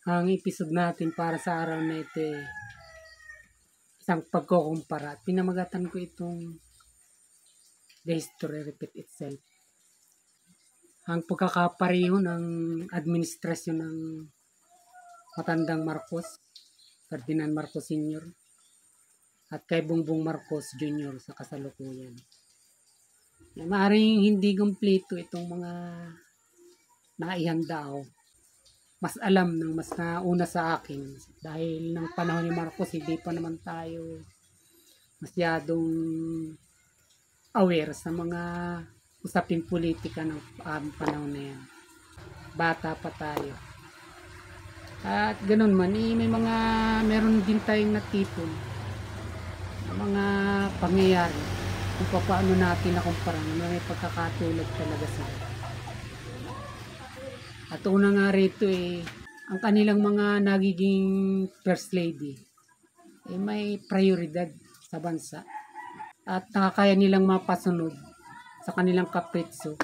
Ang episode natin para sa araw na ito isang pagkukumpara. Pinamagatan ko itong The History Repeat Itself. Ang pagkakapareho ng administrasyon ng matandang Marcos, Ferdinand Marcos Sr. at kay Bongbong Marcos Jr. sa kasalukuyan. Maaaring hindi kumpleto itong mga naihanda ako. Mas alam ng mas nauna sa akin dahil ng panahon ni Marcos hindi pa naman tayo masyadong aware sa mga usaping politika ng panahon na yan. Bata pa tayo. At ganun man, meron din tayong natipon na mga pangyayari kung paano natin nakumpara na may pagkakatulad talaga sila. At una nga rito ang kanilang mga nagiging first lady may prioridad sa bansa at nakakaya nilang mapasunod sa kanilang kapritso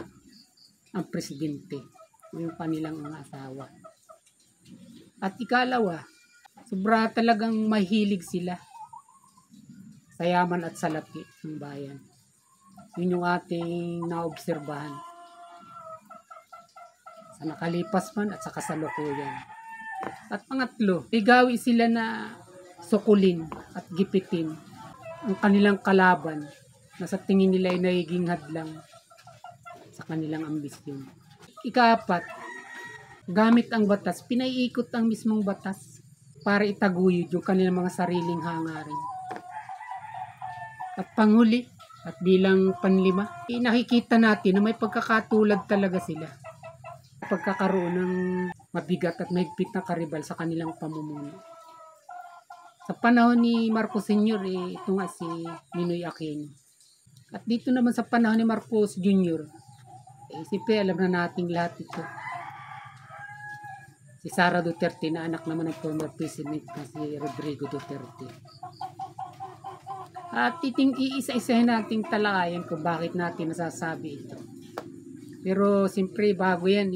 ang presidente o yung kanilang mga asawa. At ikalawa, sobra talagang mahilig sila sa yaman at sa lapi ng bayan. Yun yung ating naobserbahan sa nakalipas man at sa kasalukuyan. At pangatlo, ligawi sila na sukulin at gipitin ang kanilang kalaban na sa tingin nila ay nagiging hadlang sa kanilang ambisyon. Ikaapat, gamit ang batas, pinaiikot ang mismong batas para itaguyod yung kanilang mga sariling hangarin. At panghuli, at bilang panlima, nakikita natin na may pagkakatulad talaga sila. Pagkakaroon ng mabigat at mahigpit na karibal sa kanilang pamumuno. Sa panahon ni Marcos Sr., ito nga si Ninoy Aquino. At dito naman sa panahon ni Marcos Jr., siyempre alam na nating lahat ito. Si Sara Duterte na anak naman ng former president na si Rodrigo Duterte. At iisa-isahin nating talakayan kung bakit natin nasasabi ito. Pero siyempre bago yan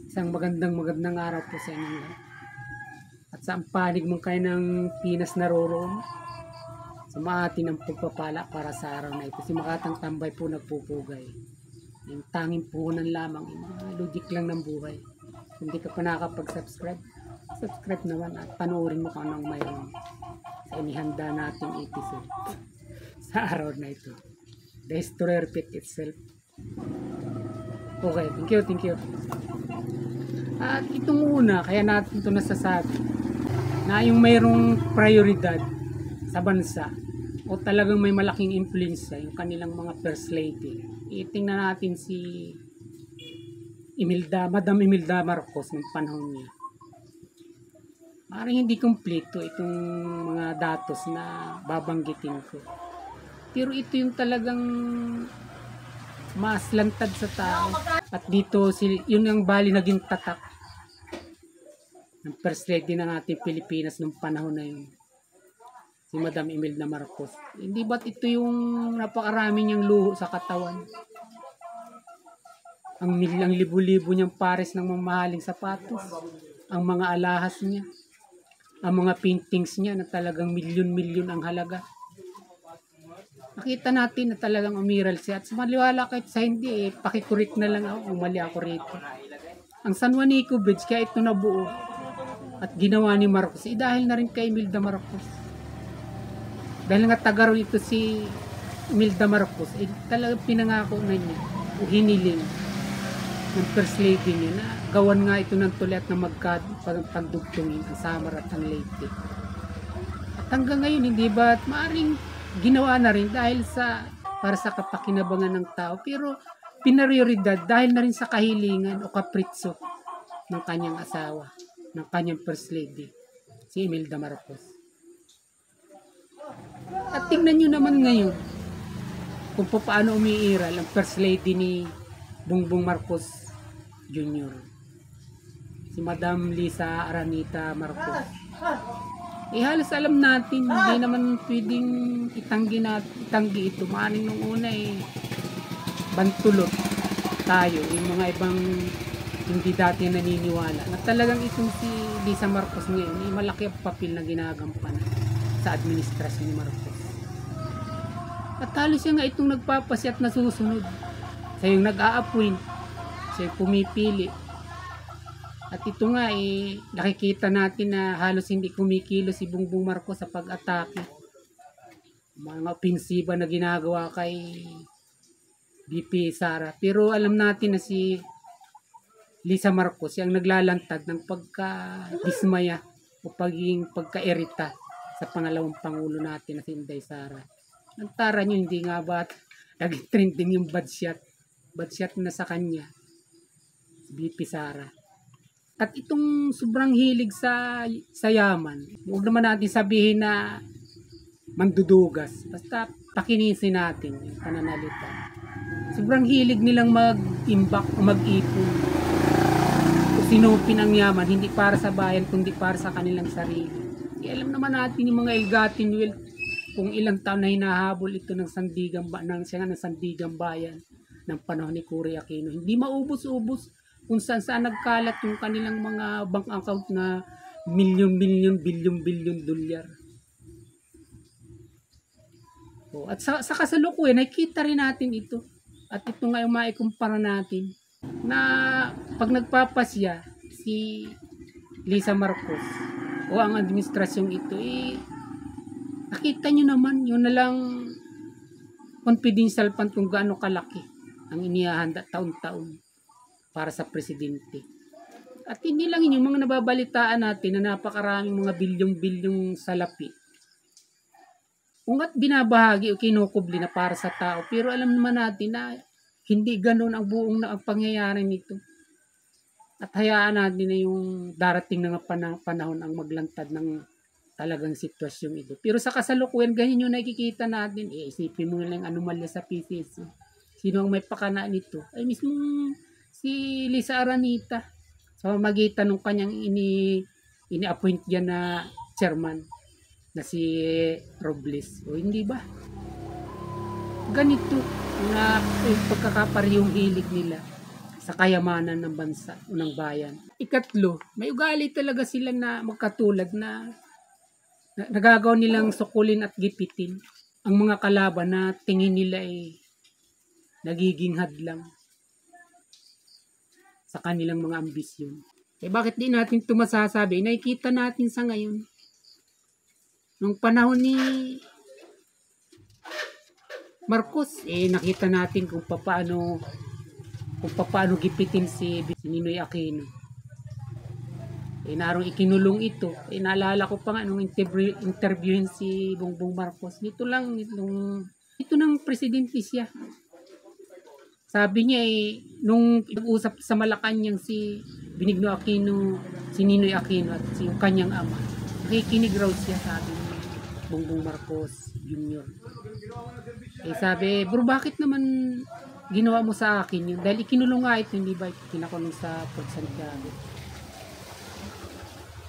isang magandang araw po sa inyo. At sa panig mong kayo ng Pinas naroroon, sumaatin ang pagpapala para sa araw na ito. Si Makatang Tambay po nagpupugay. Yung tanging puhunan lamang, yung mga logic lang ng buhay. Kung hindi ka pa nakakapag-subscribe, subscribe naman at panoorin mo kung anong mayroon sa inihanda nating episode sa araw na ito. The History Repeat Itself. Okay, thank you. At itong una, kaya natin ito nasasabi na yung mayroong prioridad sa bansa o talagang may malaking influence yung kanilang mga first lady. Itingnan natin si Madam Imelda Marcos ng panahon niya. Parang hindi kumpleto itong mga datos na babanggitin ko. Pero ito yung talagang mas lantad sa tao. At dito, yun ang bali naging tatak ng first lady ng ating Pilipinas nung panahon na yun. Si Madam Imelda Marcos. Hindi ba't ito yung napakarami niyang luho sa katawan? Ang libu-libo niyang pares ng mamahaling sapatos. Ang mga alahas niya. Ang mga paintings niya na talagang milyon-milyon ang halaga. Nakita natin na talagang umiral siya. At maliwala kahit sa hindi, pakikurik na lang ako. Umali ako rito. Ang San Juanico Bridge, kaya ito nabuo at ginawa ni Marcos. Dahil na rin kay Imelda Marcos. Dahil nga taga ito si Imelda Marcos, talagang pinangako na niya, hiniling ng first lady niya na gawan nga ito ng tuloy at na pagdugtungin ang Samar at ang Leyte. At hanggang ngayon, hindi ba maaring ginawa na rin dahil para sa kapakinabangan ng tao, pero pinarioridad dahil na rin sa kahilingan o kapritso ng kanyang asawa, ng kanyang first lady, si Imelda Marcos. At tingnan nyo naman ngayon kung paano umiiral ang first lady ni Bongbong Marcos Jr. Si Madam Lisa Aranita Marcos. Halos alam natin, hindi naman pwedeng itanggi ito. Maaning nung una bantulot tayo, yung mga ibang hindi dati naniniwala na talagang itong si Lisa Marcos ngayon ay malaki ang papel na ginagampanan sa administrasyon ni Marcos. At halos siya nga itong nagpapasya at nasusunod. Siya yung nag-a-appoint, siya yung pumipili. At ito nga nakikita natin na halos hindi kumikilo si Bongbong Marcos sa pag-atake. Mga opensiba na ginagawa kay VP Sara. Pero alam natin na si Lisa Marcos yung naglalantad ng pagka-dismaya o pagka-irita sa pangalawang pangulo natin na si Inday Sara. Ang tara nyo, hindi nga ba naging trending yung bad shot na sa kanya, si VP Sara. At itong sobrang hilig sa yaman, huwag naman natin sabihin na mandudugas. Basta pakinisin natin yung pananalita. Sobrang hilig nilang mag-imbak o mag-ipon. O sinupin ang yaman, hindi para sa bayan, kundi para sa kanilang sarili. Alam naman natin yung mga ill-gotten wealth, kung ilang taon na hinahabol ito ng sandigang bayan ng panahon ni Cory Aquino. Hindi maubos-ubos kung saan nagkalat yung kanilang mga bank account na milyon-milyon, bilyon-bilyon dolyar. At sa kasalukuyan, nakikita rin natin ito. At ito nga yung maikumpara natin na pag nagpapasya si Lisa Marcos o ang administrasyong ito, nakita nyo naman, yun na lang confidential fund kung gaano kalaki ang inihahanda taon-taon para sa presidente. At hindi lang yun, yung mga nababalitaan natin na napakaraming mga bilyong-bilyong salapi. Ungat binabahagi o kinukubli na para sa tao, pero alam naman natin na hindi ganoon ang buong ang pangyayari nito. At hayaan natin na yung darating na panahon ang maglantad ng talagang sitwasyong ito. Pero sa kasalukuyan, ganyan yung nakikita natin. Isipin mo lang anomalya sa PCC. Sino ang may pakana nito? Ay mismo si Lisa Aranita. Sa magitan ng kanyang ini-appoint dyan na chairman na si Robles. O hindi ba? Ganito na pagkakaparehong hilig nila sa kayamanan ng bansa o ng bayan. Ikatlo, may ugali talaga sila na magkatulad na nagagaw nilang sukulin at gipitin ang mga kalaban na tingin nila ay nagiging hadlang sa kanilang mga ambisyon. Bakit di natin ito masasabi? Nakikita natin sa ngayon. Nung panahon ni Marcos, nakita natin kung paano gipitin si Ninoy Aquino. Narong ikinulong ito. Naalala ko pa nga nung interviewin si Bongbong Marcos. Ito ng presidente siya. Sabi niya nung nag-usap sa Malacanang si Benigno Aquino, si Ninoy Aquino at yung kanyang ama, nakikinig raw siya, sabi ni Bongbong Marcos Jr. Sabi, bro, bakit naman ginawa mo sa akin yun? Dahil ikinulong nga ito, hindi ba kinakulong sa Port Santiago?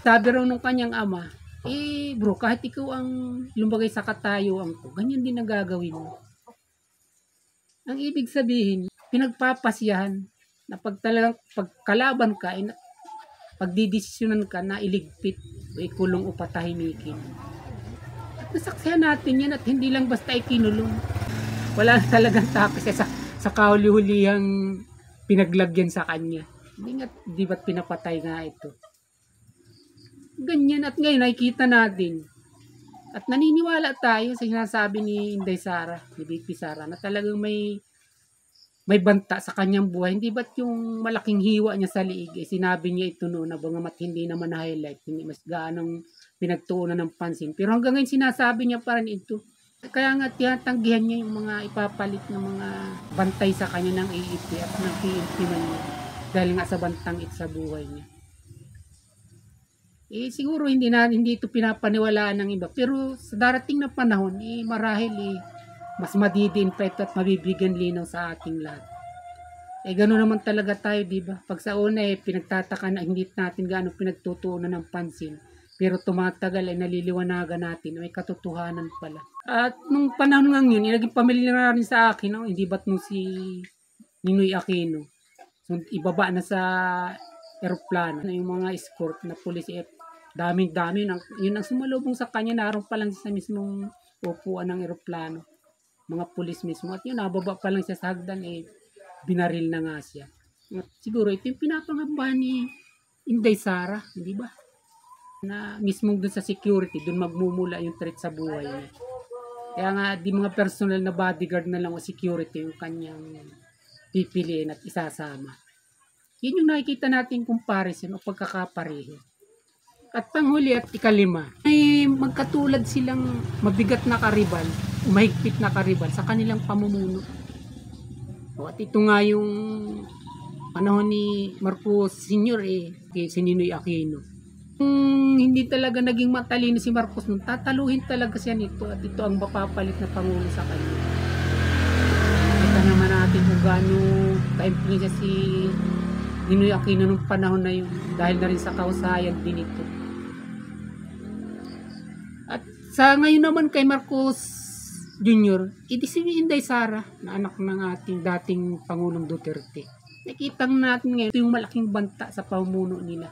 Sabi raw nung kanyang ama, bro, kahit ikaw ang lumagay sa katayuan ko, ganyan din ang gagawin mo. Ang ibig sabihin, pinagpapasyahan na pagkalaban ka, pagdidesisyonan ka na iligpit o ikulong o patahimikin. At nasaksihan natin yan at hindi lang basta ikinulong. Wala talagang tapos sa kahuli-hulihang pinaglagyan sa kanya. Di ba't pinapatay nga ito? Ganyan, at ngayon nakikita natin at naniniwala tayo sa sinasabi ni Inday Sara, ni VP Sara, na talagang may banta sa kanyang buhay. Hindi ba't yung malaking hiwa niya sa liig, sinabi niya ito noon na bangamat hindi naman na-highlight, hindi mas gaanong pinagtuunan ng pansin. Pero hanggang ngayon sinasabi niya pa rin ito. Kaya nga tinatanggihan niya yung mga ipapalit ng mga bantay sa kanya ng AEP at ng PNP man niya. Dahil nga sa bantang ito sa buhay niya. Siguro hindi ito pinapaniwalaan ng iba. Pero sa darating na panahon, marahil mas madidiin pa ito at mabibigyan linaw sa ating lahat. Gano'n naman talaga tayo, di ba? Pag sa una pinagtataka na hindi natin gaano pinagtutuunan ng pansin. Pero tumatagal naliliwanagan natin, may katotohanan pala. At nung panahon nga yun, naging pamilyar na rin sa akin, hindi ba't nung si Ninoy Aquino. ibaba na sa eroplano. Yung mga escort na pulis, daming-dami. Yun ang sumalubong sa kanya, naroon pa lang sa mismong upuan ng eroplano. Mga pulis mismo. At yun, nababa pa lang siya sa hagdan, binaril na nga siya. At siguro ito yung pinapangamba ni Inday Sara, di ba? Na mismong dun sa security, dun magmumula yung threat sa buhay niya. Kaya nga, di mga personal na bodyguard na lang o security yung kanyang pipiliin at isasama. Yun yung nakikita natin comparison o pagkakapareho. At panghuli at ikalima, ay magkatulad silang mabigat na karibal, mahigpit na karibal sa kanilang pamumuno. At ito nga yung panahon ni Marcos Sr. Si Ninoy Aquino. Kung hindi talaga naging matalino si Marcos nun, tataluhin talaga siya nito at ito ang mapapalit na pangulo sa kanya. Kita naman natin kung gaano ka-influensya si Ninoy Aquino nung panahon na yun dahil na rin sa kausayan din ito. At sa ngayon naman kay Marcos Jr., si Inday Sara na anak ng ating dating Pangulong Duterte. Nakita natin ngayon ito yung malaking banta sa pamumuno nila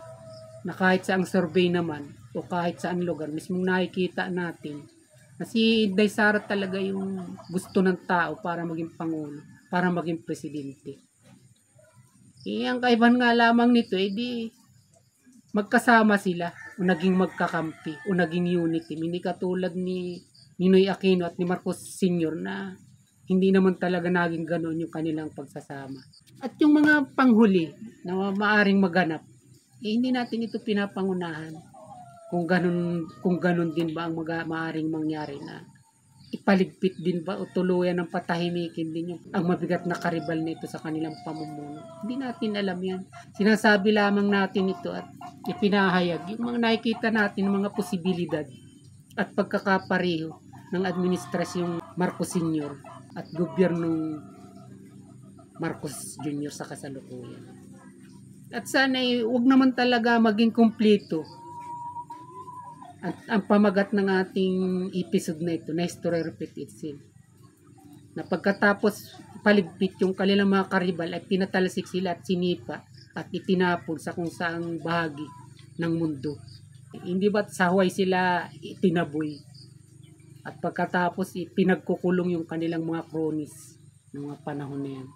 na kahit saang survey naman o kahit saan lugar, mismong nakikita natin na si Inday Sara talaga yung gusto ng tao para maging Pangulo, para maging Presidente. Ang kaibahan nga lamang nito, di magkasama sila o naging magkakampi o naging unity. Hindi katulad ni Ninoy Aquino at ni Marcos Sr. na hindi naman talaga naging ganoon yung kanilang pagsasama. At yung mga panghuli na maaring maganap, hindi natin ito pinapangunahan kung ganun din ba ang maaring mangyari na ipaligpit din ba o tuluyan ng patahimikin din yung ang mabigat na karibal nito sa kanilang pamumuno. Hindi natin alam yan. Sinasabi lamang natin ito at ipinahayag yung mga nakikita natin ng mga posibilidad at pagkakapareho ng administrasyong Marcos Sr. at gobyernong Marcos Jr. sa kasalukuyan. At sana huwag naman talaga maging kumpleto at ang pamagat ng ating episode na ito na history repeat itself. Na pagkatapos paligpit yung kanilang mga karibal ay pinatalsik sila at sinipa at itinapon sa kung saang bahagi ng mundo. Hindi ba't sa Hawaii sila itinaboy? At pagkatapos pinagkukulong yung kanilang mga cronies ng mga panahon na yan.